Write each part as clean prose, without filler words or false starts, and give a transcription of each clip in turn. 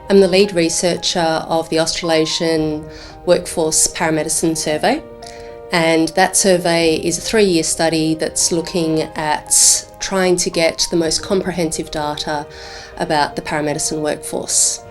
I'm the lead researcher of the Australasian Workforce Paramedicine survey, and that survey is a 3-year study that's looking at trying to get the most comprehensive data about the paramedicine workforce.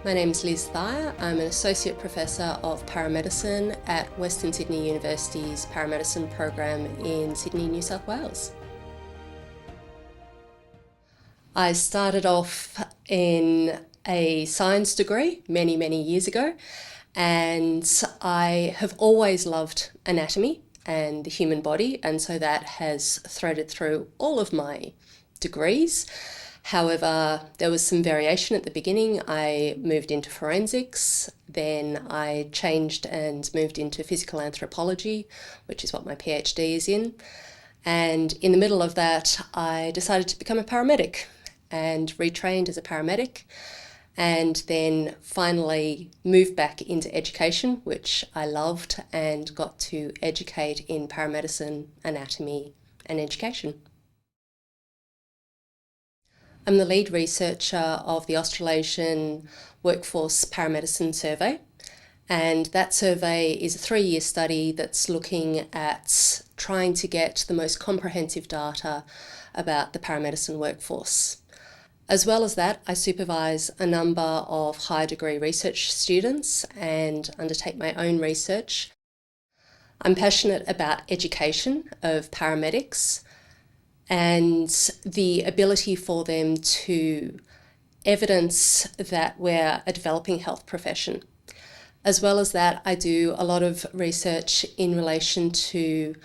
My name is Liz Thayer. I'm an Associate Professor of Paramedicine at Western Sydney University's Paramedicine program in Sydney, New South Wales. I started off in a science degree many years ago, and I have always loved anatomy and the human body, and so that has threaded through all of my degrees. However, there was some variation at the beginning. I moved into forensics, then I changed and moved into physical anthropology, which is what my PhD is in. And in the middle of that, I decided to become a paramedic and retrained as a paramedic, and then finally moved back into education, which I loved, and got to educate in paramedicine, anatomy, and education. I'm the lead researcher of the Australasian Workforce Paramedicine survey, and that survey is a 3-year study that's looking at trying to get the most comprehensive data about the paramedicine workforce. As well as that, I supervise a number of higher degree research students and undertake my own research. I'm passionate about education of paramedics and the ability for them to evidence that we're a developing health profession. As well as that, I do a lot of research in relation to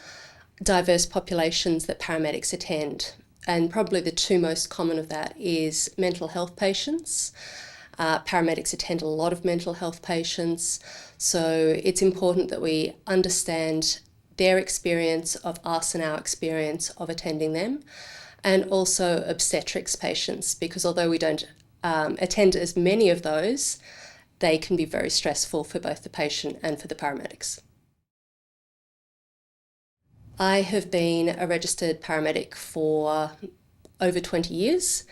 diverse populations that paramedics attend. And probably the two most common of that is mental health patients. Paramedics attend a lot of mental health patients, so it's important that we understand their experience of us and our experience of attending them, and also obstetrics patients, because although we don't attend as many of those, they can be very stressful for both the patient and for the paramedics. I have been a registered paramedic for over 20 years,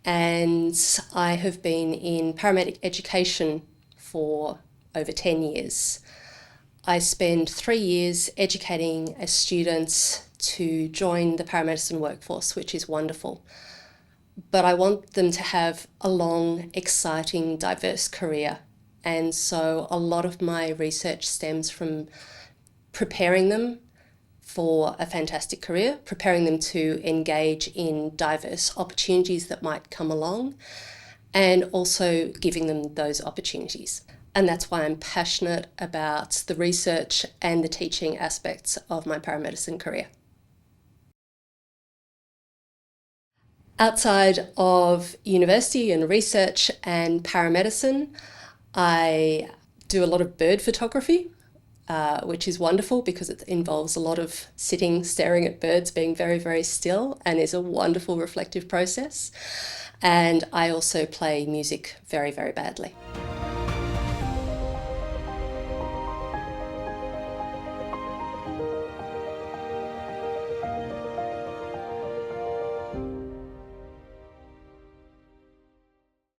and I have been in paramedic education for over 10 years. I spend 3 years educating students to join the paramedicine workforce, which is wonderful. But I want them to have a long, exciting, diverse career. And so a lot of my research stems from preparing them for a fantastic career, preparing them to engage in diverse opportunities that might come along, and also giving them those opportunities. And that's why I'm passionate about the research and the teaching aspects of my paramedicine career. Outside of university and research and paramedicine, I do a lot of bird photography, which is wonderful because it involves a lot of sitting, staring at birds, being very still, and is a wonderful reflective process. And I also play music very badly.